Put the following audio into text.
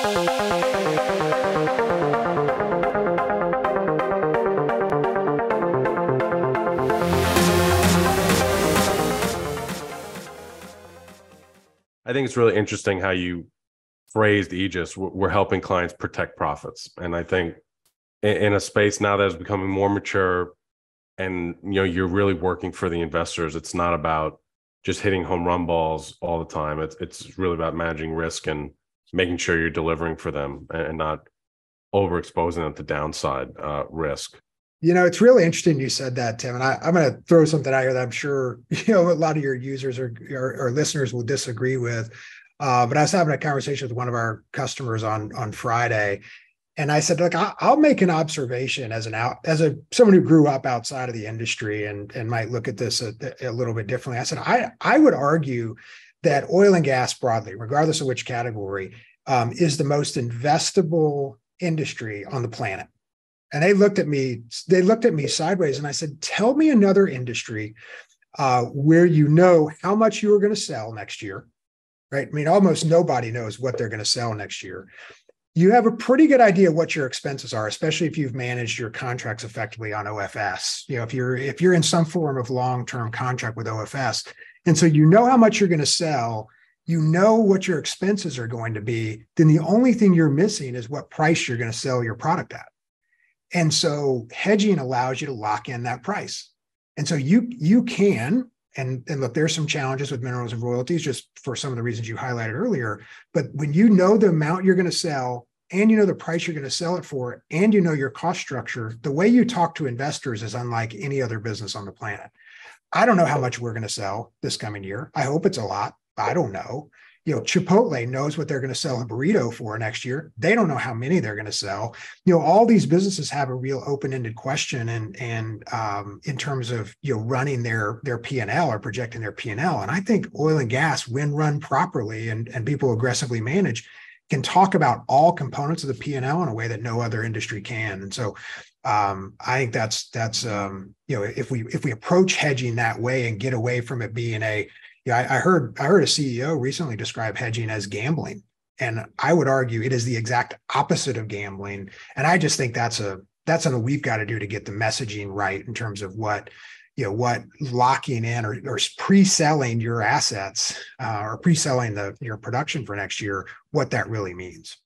I think it's really interesting how you phrased Aegis. We're helping clients protect profits. And I think in a space now that is becoming more mature and you're really working for the investors, it's not about just hitting home run balls all the time. It's really about managing risk and making sure you're delivering for them and not overexposing them to downside risk. It's really interesting you said that, Tim. And I'm going to throw something out here that I'm sure a lot of your users or listeners will disagree with. But I was having a conversation with one of our customers on Friday, and I said, look, I'll make an observation as someone who grew up outside of the industry and might look at this a little bit differently. I said, I would argue that oil and gas broadly, regardless of which category, is the most investable industry on the planet. And they looked at me sideways, and I said, tell me another industry where you know how much you are going to sell next year, right? I mean, almost nobody knows what they're going to sell next year. You have a pretty good idea what your expenses are, especially if you've managed your contracts effectively on OFS. If you're in some form of long-term contract with OFS, and so you know how much you're going to sell, you know what your expenses are going to be, then the only thing you're missing is what price you're going to sell your product at. And so hedging allows you to lock in that price. And so you can, and look, there's some challenges with minerals and royalties just for some of the reasons you highlighted earlier. But when you know the amount you're going to sell and you know the price you're going to sell it for, and you know your cost structure, the way you talk to investors is unlike any other business on the planet. I don't know how much we're going to sell this coming year. I hope it's a lot. I don't know. Chipotle knows what they're going to sell a burrito for next year. They don't know how many they're going to sell. All these businesses have a real open-ended question and in terms of running their P&L or projecting their P&L. And I think oil and gas, when run properly and people aggressively manage, can talk about all components of the P&L in a way that no other industry can. And so I think that's if we approach hedging that way and get away from it being I heard a CEO recently describe hedging as gambling, and I would argue it is the exact opposite of gambling. And I just think that's something we've got to do to get the messaging right in terms of what locking in or pre-selling your assets or pre-selling your production for next year, what that really means.